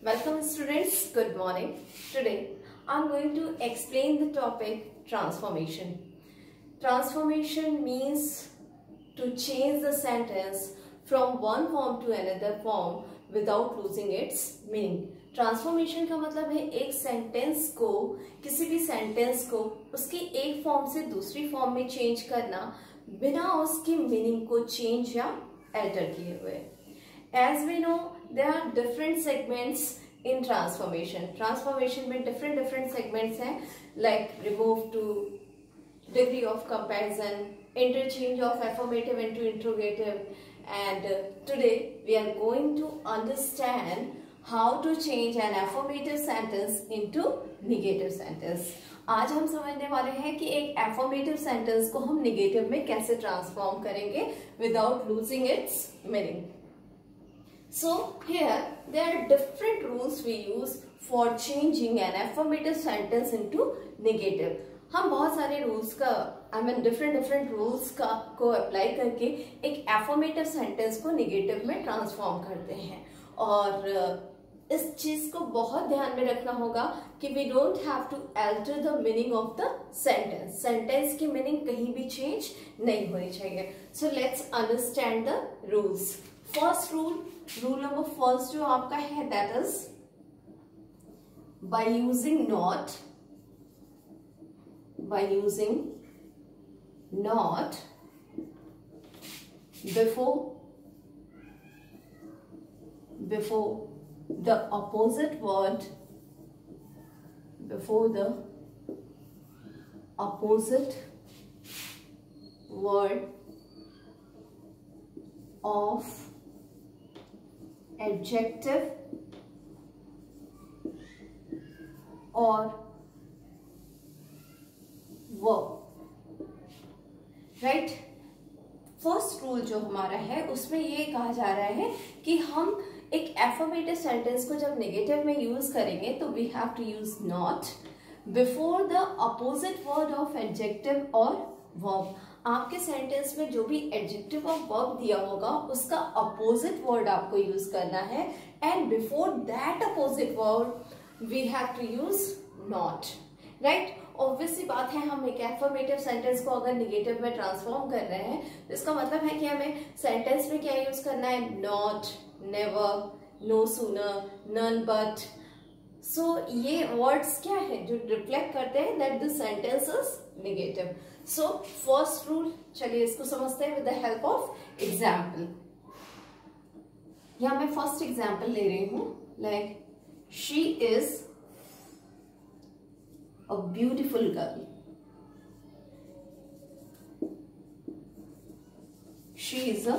Welcome students, good morning. Today I am going to explain the topic transformation. Transformation means to change the sentence from one form to another form without losing its meaning. Transformation का मतलब है एक sentence को, किसी भी sentence को उसकी एक फॉर्म से दूसरी फॉर्म में चेंज करना बिना उसकी मीनिंग को चेंज या एल्टर किए हुए. As we know, there are different segments in transformation. Transformation में different segments हैं, like remove to, degree of comparison, interchange of affirmative into interrogative, and today we are going to understand how to change an affirmative sentence into negative sentence. आज हम समझने वाले हैं कि एक affirmative sentence को हम negative में कैसे transform करेंगे without losing its meaning. So here there are different rules we use for changing an affirmative sentence into negative. हम बहुत सारे रूल्स का different रूल्स का को अप्लाई करके एक affirmative sentence को negative में ट्रांसफॉर्म करते हैं. और इस चीज को बहुत ध्यान में रखना होगा कि we don't have to alter the meaning of the sentence. Sentence की मीनिंग कहीं भी चेंज नहीं होनी चाहिए. So let's understand the rules. First rule number first जो आपका है, that is by using not before the opposite word, of adjective or verb. Right. First rule जो हमारा है उसमें ये कहा जा रहा है कि हम एक एफर्मेटिव सेंटेंस को जब नेगेटिव में यूज करेंगे तो we have to use not before the opposite word of adjective और वर्ब. आपके सेंटेंस में जो भी एडजेक्टिव और वर्ब दिया होगा उसका अपोजिट वर्ड आपको यूज करना है, and before that opposite word we have to use not. Right. Obviously बात है, हम एक एफर्मेटिव सेंटेंस को अगर नेगेटिव में ट्रांसफॉर्म कर रहे हैं तो इसका मतलब है कि हमें सेंटेंस में क्या यूज करना है, not, never, no sooner, none but. So ये वर्ड्स क्या है जो रिफ्लेक्ट करते हैं that the sentence is negative. So first rule, चलिए इसको समझते हैं with the help of example. यहां मैं फर्स्ट एग्जाम्पल ले रही हूं, like she is a beautiful girl. She is a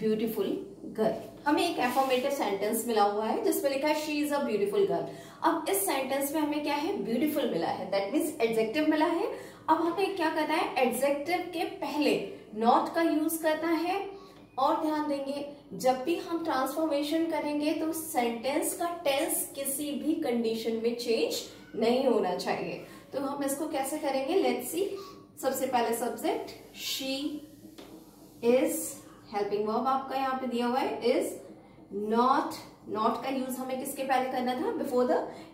beautiful girl. हमें एक एफर्मेटिव सेंटेंस मिला हुआ है जिसमें लिखा है she is a beautiful girl. अब इस सेंटेंस में हमें क्या है, beautiful मिला है, that means एडजेक्टिव मिला है. अब हमें क्या करना है, एडजेक्टिव के पहले नॉट का यूज करना है. और ध्यान देंगे जब भी हम ट्रांसफॉर्मेशन करेंगे तो सेंटेंस का टेंस किसी भी कंडीशन में चेंज नहीं होना चाहिए. तो हम इसको कैसे करेंगे, लेट्स सी. सबसे पहले subject she is, helping verb आपका यहाँ पे दिया हुआ है इज. नॉट का यूज हमें किसके पहले करना था, बिफोर द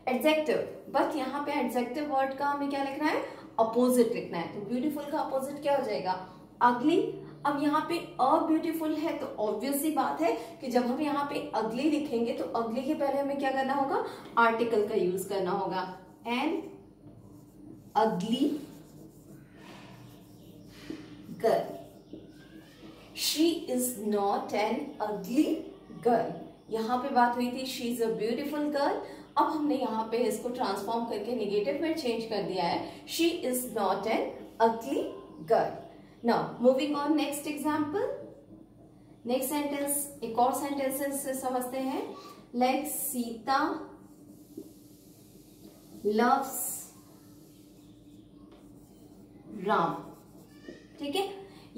एडजेक्टिव. बट यहाँ पे एडजेक्टिव वर्ड का हमें क्या लिखना है, अपोजिट लिखना है. तो ब्यूटीफुल का अपोजिट क्या हो जाएगा, अगली. अब यहाँ पे अब्यूटीफुल है तो ऑब्वियस सी बात है कि जब हम यहाँ पे अगली लिखेंगे तो अगली के पहले हमें क्या करना होगा, आर्टिकल का यूज करना होगा. एन अगली girl. She is not an अगली गर्ल. यहाँ पे बात हुई थी she is a beautiful girl. अब हमने यहाँ पे इसको ट्रांसफॉर्म करके नेगेटिव में चेंज कर दिया है, शी इज नॉट एन अगली girl. Now moving on, next example, next sentence, एक और सेंटेंसेस से समझते हैं. Like Sita loves Ram. ठीक है,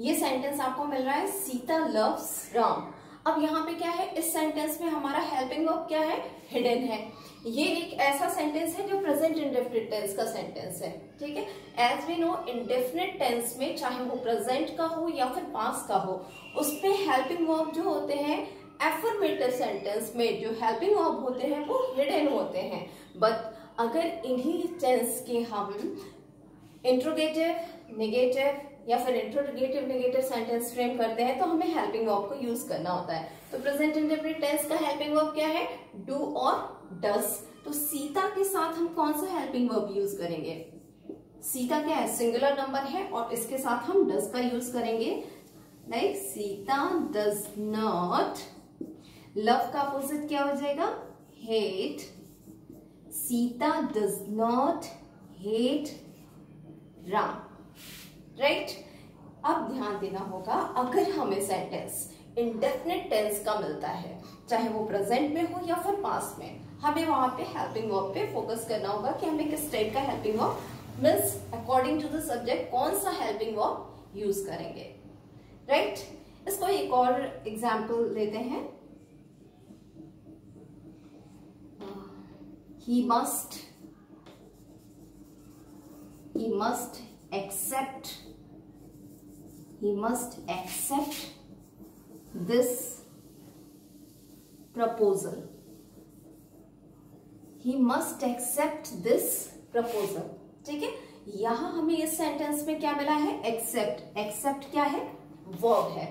ये सेंटेंस आपको मिल रहा है, सीता loves राम. अब यहाँ पे क्या है, इस सेंटेंस में हमारा हेल्पिंग वर्ब क्या है, हिडन है. ये एक ऐसा सेंटेंस है जो प्रेजेंट इंडेफिनिट टेंस का सेंटेंस है. ठीक है, as we know indefinite tense में चाहे वो प्रेजेंट का हो या फिर पास्ट का हो, उस पे हेल्पिंग वर्ब जो होते हैं एफर्मेटिव सेंटेंस में जो हेल्पिंग वर्ब होते हैं वो हिडन होते हैं, बट अगर इन्हीं टेंस के हम इंट्रोगेटिव, नेगेटिव या फिर इंट्रोगेटिव नेगेटिव सेंटेंस फ्रेम करते हैं तो हमें हेल्पिंग वर्ब को यूज करना होता है। तो प्रेजेंट इंडेफिनिट टेंस का हेल्पिंग वर्ब क्या है? डू और डस। तो सीता के साथ हम कौन सा हेल्पिंग वर्ब यूज करेंगे? सीता क्या है? सिंगुलर नंबर है और इसके साथ हम डस का यूज करेंगे। Like Sita does not, love का अपोजिट क्या हो जाएगा? Hate. Sita does not hate Ram, right? अब ध्यान देना होगा, अगर हमें सेंटेंस इंडेफिनिट टेंस का मिलता है, चाहे वो प्रेजेंट में हो या फिर पास्ट में, हमें वहां पे हेल्पिंग वर्ब पे फोकस करना होगा कि हमें किस टाइप का helping verb, means according to the subject कौन सा हेल्पिंग वर्ब यूज करेंगे, राइट? इसको एक और एग्जाम्पल लेते हैं। He must accept this proposal. He must accept this proposal. ठीक है, यहां हमें इस सेंटेंस में क्या मिला है? एक्सेप्ट। एक्सेप्ट क्या है? वर्ब है।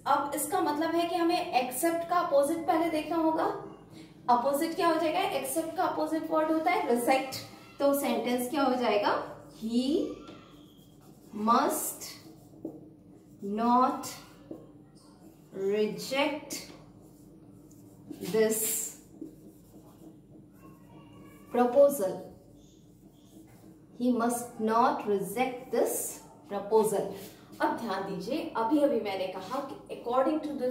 अब इसका मतलब है कि हमें एक्सेप्ट का अपोजिट पहले देखना होगा। अपोजिट क्या हो जाएगा? एक्सेप्ट का अपोजिट वर्ड होता है रिजेक्ट। तो सेंटेंस क्या हो जाएगा? He must not reject this proposal. He must not reject this proposal. अब ध्यान दीजिए, अभी अभी मैंने कहा कि according to the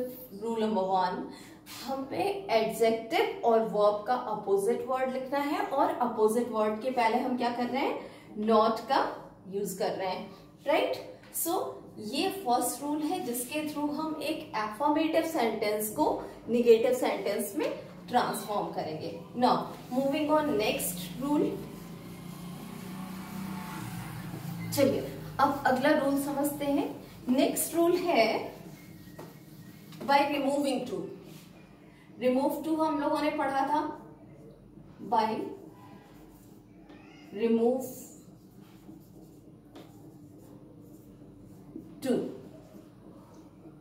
rule number 1 हमें एडजेक्टिव और वर्ब का अपोजिट वर्ड लिखना है और अपोजिट वर्ड के पहले हम क्या कर रहे हैं? नॉट का यूज कर रहे हैं, राइट? सो ये फर्स्ट रूल है जिसके थ्रू हम एक एफर्मेटिव सेंटेंस को निगेटिव सेंटेंस में ट्रांसफॉर्म करेंगे। Now moving on next rule. चलिए अब अगला रूल समझते हैं। नेक्स्ट रूल है by removing too. Remove too हम लोगों ने पढ़ा था, बाय रिमूव टू।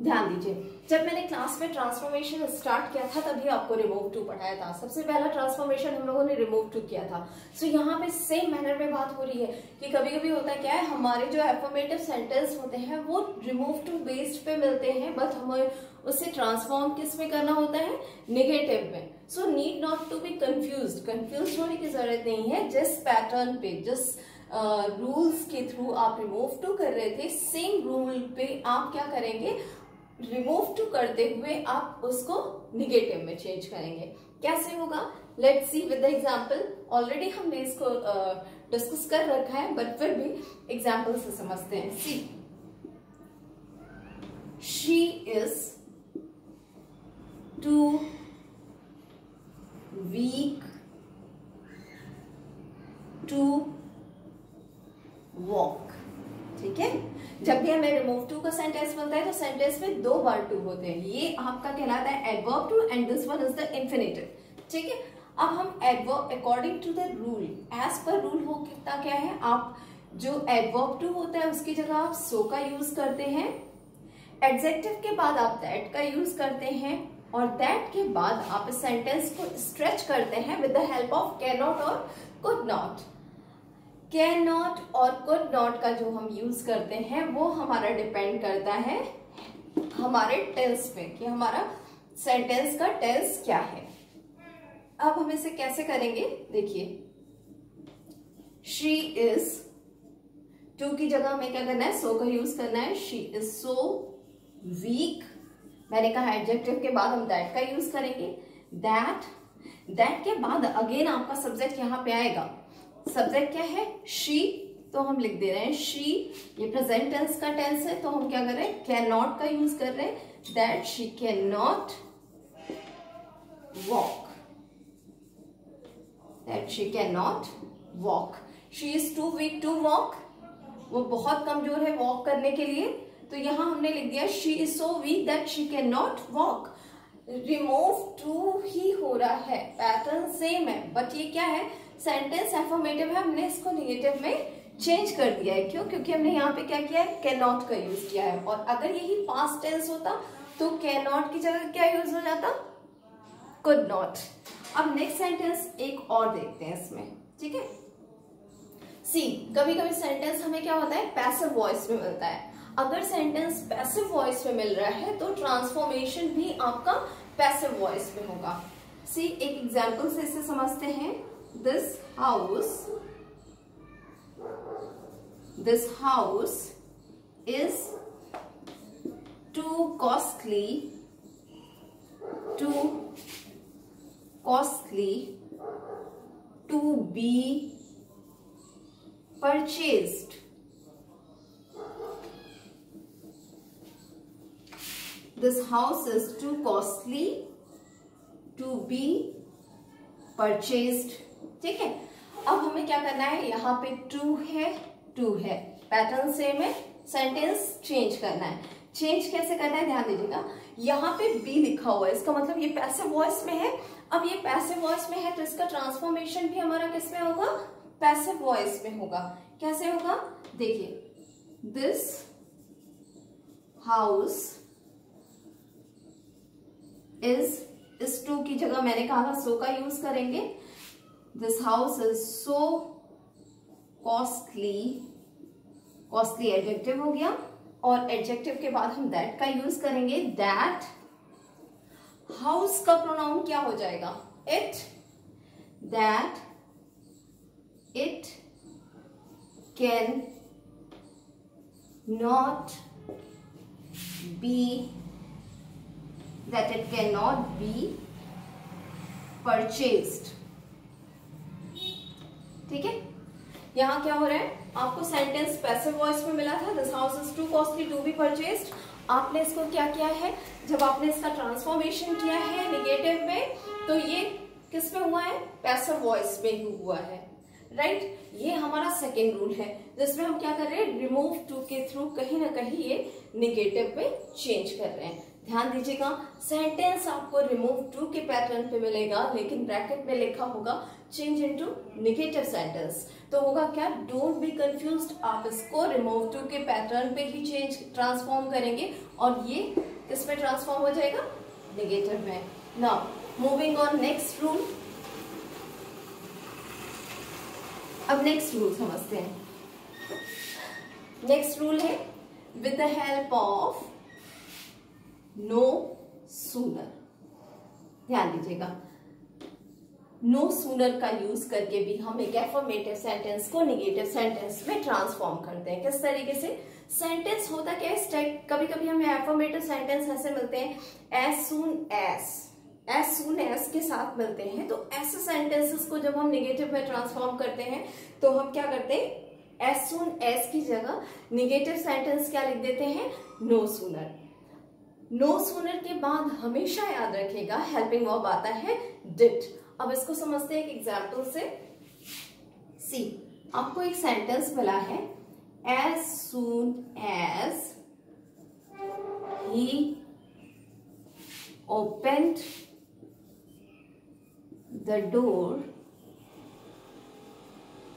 ध्यान दीजिए, जब मैंने क्लास में ट्रांसफॉर्मेशन स्टार्ट किया था तभी आपको रिमूव टू पढ़ाया था। सबसे पहला ट्रांसफॉर्मेशन हम लोगों ने रिमूव टू किया था। सो यहाँ पे सेम मैनर में बात हो रही है कि कभी कभी होता है क्या है, हमारे जो एफर्मेटिव सेंटेंस होते हैं वो रिमूव टू बेस्ड पे मिलते हैं, बट हमें उसे ट्रांसफॉर्म किस में करना होता है? नेगेटिव में। So need not to be confuse होने की जरूरत नहीं है। जिस पैटर्न पे, जिस रूल्स के थ्रू आप रिमूव टू कर रहे थे, सेम रूल पे आप क्या करेंगे? रिमूव टू करते हुए आप उसको निगेटिव में चेंज करेंगे। कैसे होगा? Let's see with the example. Already हमने इसको डिस्कस कर रखा है, बट फिर भी एग्जांपल से समझते हैं। See, she is too weak to walk. ठीक है, जब भी हमें रिमूव टू का सेंटेंस मिलता है तो सेंटेंस में 2 बार टू होते हैं। ये आपका कहलाता है adverb too and this one is the infinitive. ठीक है, अब हम adverb according to the rule, as per rule हो कितना क्या है, आप जो एडवर्ब टू होता है उसकी जगह आप सो का यूज करते हैं, एडजेक्टिव के बाद आप दैट का यूज करते हैं, और दैट के बाद आप इस सेंटेंस को स्ट्रेच करते हैं with the help of can not और कुड नॉट। कैन नॉट और कुड नॉट का जो हम यूज करते हैं वो हमारा डिपेंड करता है हमारे टेंस पे कि हमारा सेंटेंस का टेंस क्या है। अब हम इसे कैसे करेंगे? देखिए, शी इज, टू की जगह हमें क्या करना है? सो का यूज करना है। शी इज सो वीक, मैंने कहा एडजेक्टिव के बाद हम दैट का यूज करेंगे। दैट के बाद अगेन आपका सब्जेक्ट यहां पे आएगा। सब्जेक्ट क्या है? शी, तो हम लिख दे रहे हैं शी। ये प्रेजेंट टेंस का टेंस है तो हम क्या कर रहे हैं? कैन नॉट का यूज कर रहे हैं। That she can not walk, that she can not walk. She is too weak to walk, वो बहुत कमजोर है वॉक करने के लिए, तो यहां हमने लिख दिया she is so weak that she can not walk. Remove too ही हो रहा है, पैटर्न सेम है, बट ये क्या है, सेंटेंस एफर्मेटिव है, हमने इसको निगेटिव में चेंज कर दिया है। क्यों? क्योंकि हमने यहाँ पे क्या किया है, कैन नॉट का यूज किया है। और अगर यही पास्ट टेंस होता तो कैन नॉट की जगह क्या यूज हो जाता, कुड नॉट। अब नेक्स्ट सेंटेंस एक और देखते हैं इसमें, ठीक है। सी, कभी कभी सेंटेंस हमें क्या होता है, पैसिव वॉइस में मिलता है। अगर सेंटेंस पैसिव वॉइस में मिल रहा है तो ट्रांसफॉर्मेशन भी आपका पैसिव वॉइस में होगा। सी, एक एग्जाम्पल से इसे समझते हैं। This house is too costly to be purchased. This house is too costly to be purchased. ठीक है, अब हमें क्या करना है, यहाँ पे टू है, पैटर्न सेम है, सेंटेंस चेंज करना है। चेंज कैसे करना है, ध्यान दीजिएगा। यहाँ पे बी लिखा हुआ है, इसका मतलब ये पैसिव वॉइस में है। अब ये पैसिव वॉइस में है तो इसका ट्रांसफॉर्मेशन भी हमारा किस में होगा, पैसिव वॉइस में होगा। कैसे होगा, देखिए, दिस हाउस इस टू की जगह मैंने कहा था सो का यूज करेंगे। This house is so costly adjective हो गया, और एडजेक्टिव के बाद हम दैट का यूज करेंगे। दैट हाउस का प्रोनाउन क्या हो जाएगा, it. That it can not be purchased. ठीक है, यहां क्या हो रहा है, आपको सेंटेंस पैसिव वॉइस में मिला था, this house is too costly to be purchased. आपने इसको क्या किया है, जब आपने इसका ट्रांसफॉर्मेशन किया है निगेटिव में, तो ये किस में हुआ है, पैसिव वॉइस में ही हुआ है, राइट। ये हमारा सेकेंड रूल है, जिसमें हम क्या कर रहे हैं, रिमूव टू के थ्रू कहीं ना कहीं ये निगेटिव में चेंज कर रहे हैं। ध्यान दीजिएगा, सेंटेंस आपको रिमूव टू के पैटर्न पे मिलेगा, लेकिन ब्रैकेट में लिखा होगा चेंज इनटू नेगेटिव सेंटेंस। तो होगा क्या, डोंट बी कंफ्यूज्ड, आप इसको रिमूव टू के पैटर्न पे ही चेंज ट्रांसफॉर्म करेंगे, और ये किस में ट्रांसफॉर्म हो जाएगा, नेगेटिव में। Now moving on next rule. अब नेक्स्ट रूल समझते हैं। Next rule is with the help of no sooner. ध्यान दीजिएगा, नो सूनर का यूज करके भी हम एक एफर्मेटिव सेंटेंस को नेगेटिव सेंटेंस में ट्रांसफॉर्म करते हैं। किस तरीके से, सेंटेंस होता क्या है, स्टेट, कभी कभी हमें एफर्मेटिव सेंटेंस ऐसे मिलते हैं, एज सून एज के साथ मिलते हैं। तो ऐसे सेंटेंसेस को जब हम नेगेटिव में ट्रांसफॉर्म करते हैं तो हम क्या करते हैं, एज सून एज की जगह नेगेटिव सेंटेंस क्या लिख देते हैं, नो सूनर। नो सूनर के बाद हमेशा याद रखिएगा हेल्पिंग वर्ब आता है डिड। अब इसको समझते हैं एक एग्जाम्पल से। सी, आपको एक सेंटेंस मिला है, as soon as he opened the door,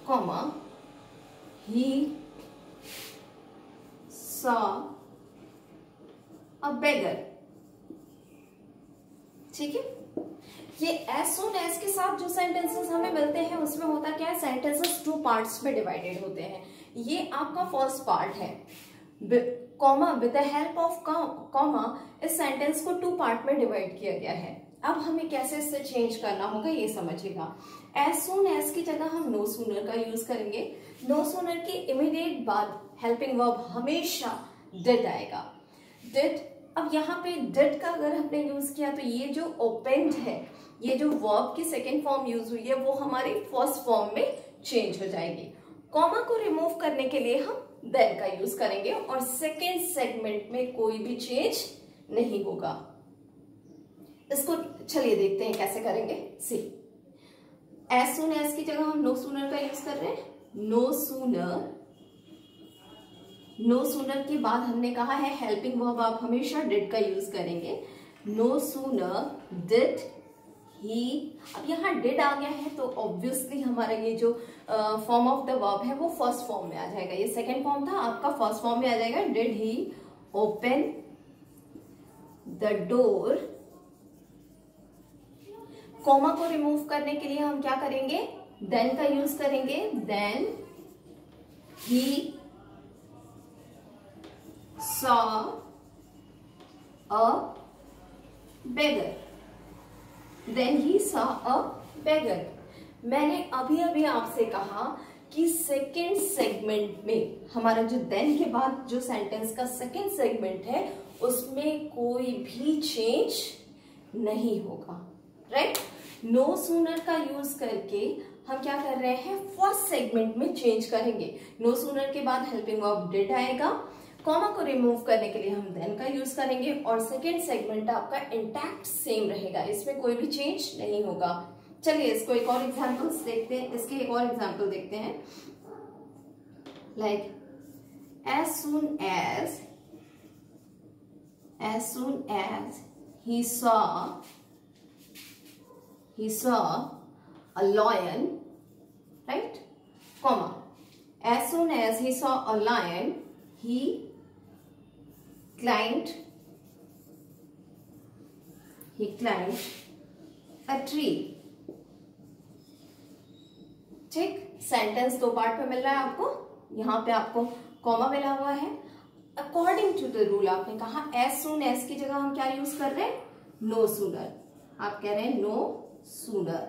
comma, he saw a beggar। ठीक है, ये एज सून एज के साथ जो सेंटेंसेस हमें मिलते हैं उसमें होता क्या है, सेंटेंसेस टू पार्ट्स में डिवाइडेड होते हैं। ये आपका फर्स्ट पार्ट है, comma, with the help of comma इस सेंटेंस को टू पार्ट में डिवाइड किया गया है। अब हमें कैसे इससे चेंज करना होगा ये समझिएगा। एज सून एज की जगह हम नो सूनर का यूज करेंगे। नो सूनर के इमीडिएट बाद हेल्पिंग वर्ब हमेशा डिड आएगा, डिड। अब यहाँ पे डिड का अगर हमने यूज किया तो ये जो ओपेंड है, ये जो वर्ब की सेकेंड फॉर्म यूज हुई है वो हमारी फर्स्ट फॉर्म में चेंज हो जाएगी। कॉमा को रिमूव करने के लिए हम देन का यूज करेंगे और सेकेंड सेगमेंट में कोई भी चेंज नहीं होगा। इसको चलिए देखते हैं कैसे करेंगे। सी, एज सून एज की जगह हम नो सूनर का यूज कर रहे हैं। नो सूनर के बाद हमने कहा है हेल्पिंग वर्ब आप हमेशा डिड का यूज करेंगे। No sooner did he. अब यहाँ डिड आ गया है तो ऑब्वियसली हमारा ये जो फॉर्म ऑफ द वर्ब है वो फर्स्ट फॉर्म में आ जाएगा। ये सेकेंड फॉर्म था, आपका फर्स्ट फॉर्म में आ जाएगा। Did he open the door. Comma को रिमूव करने के लिए हम क्या करेंगे, देन का यूज करेंगे। Then he saw a beggar। Then he saw a beggar। मैंने अभी अभी आपसे कहा कि सेकेंड सेगमेंट में हमारा जो देन के बाद जो सेंटेंस का सेकेंड सेगमेंट है उसमें कोई भी चेंज नहीं होगा, राइट। नो सूनर का यूज करके हम क्या कर रहे हैं, फर्स्ट सेगमेंट में चेंज करेंगे। नो सूनर के बाद हेल्पिंग वर्ब डिड आएगा। कॉमा को रिमूव करने के लिए हम देन का यूज करेंगे और सेकेंड सेगमेंट आपका इंटैक्ट सेम रहेगा, इसमें कोई भी चेंज नहीं होगा। चलिए इसको एक और एग्जांपल्स देखते हैं, इसके एक और एग्जांपल देखते हैं। Like as soon as he saw a lion, right, comma, as soon as he saw a lion he climbed a tree। ठीक, सेंटेंस दो पार्ट में मिल रहा है आपको। यहाँ पे आपको कॉमा मिला हुआ है। अकॉर्डिंग टू द रूल आपने कहा एज सून एज की जगह हम क्या यूज कर रहे हैं, नो सूनर। आप कह रहे हैं नो सूनर।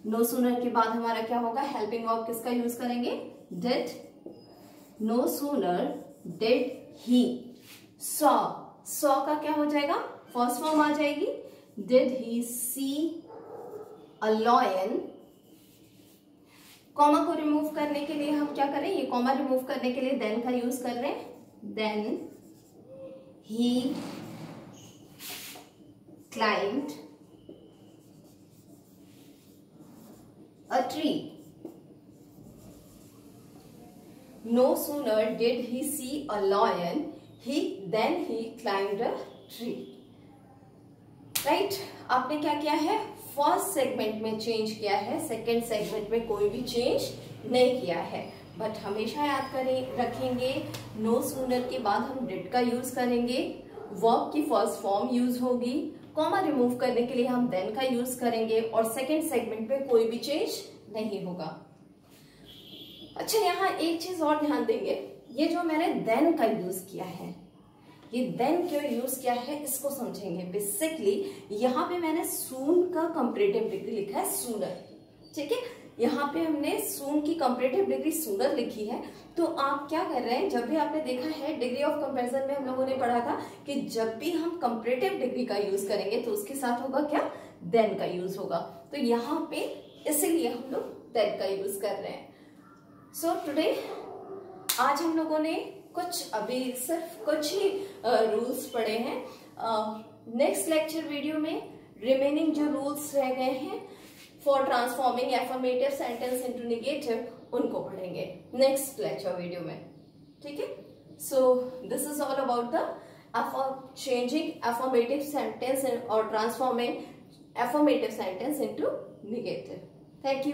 नो सूनर के बाद हमारा क्या होगा, हेल्पिंग वर्ब किसका यूज करेंगे, did. No sooner did he saw का क्या हो जाएगा, फर्स्ट फॉर्म आ जाएगी। Did he see a lion. Comma को रिमूव करने के लिए हम क्या करें, ये कॉमा रिमूव करने के लिए देन का यूज कर रहे हैं। Then he climbed a tree. No sooner did he see a lion, then he climbed a tree। Right, आपने क्या किया है, फर्स्ट सेगमेंट में चेंज किया है, सेकेंड सेगमेंट में कोई भी चेंज नहीं किया है। बट हमेशा याद करें रखेंगे, नो सूनर के बाद हम डिड का यूज करेंगे, वर्ब की फर्स्ट फॉर्म यूज होगी, कॉमा रिमूव करने के लिए हम देन का यूज करेंगे और सेकेंड सेगमेंट में कोई भी चेंज नहीं होगा। अच्छा, यहाँ एक चीज और ध्यान देंगे, ये जो मैंने देन का यूज किया है, ये देन क्यों यूज किया है इसको समझेंगे। बेसिकली यहाँ पे मैंने सून का कंपैरेटिव डिग्री लिखा है सूनर, ठीक है। यहाँ पे हमने सून की कंपैरेटिव डिग्री सूनर लिखी है। तो आप क्या कर रहे हैं, जब भी आपने देखा है डिग्री ऑफ कंपैरिजन में हम लोगों ने पढ़ा था कि जब भी हम कंपैरेटिव डिग्री का यूज करेंगे तो उसके साथ होगा क्या, देन का यूज होगा। तो यहाँ पे इसीलिए हम लोग देन का यूज कर रहे हैं। सो टुडे आज हम लोगों ने अभी सिर्फ कुछ ही रूल्स पढ़े हैं। नेक्स्ट लेक्चर वीडियो में रिमेनिंग जो रूल्स रह गए हैं for transforming affirmative sentence into negative, उनको पढ़ेंगे नेक्स्ट लेक्चर वीडियो में, ठीक है। So this is all about the changing affirmative sentence और transforming affirmative sentence into negative. Thank you.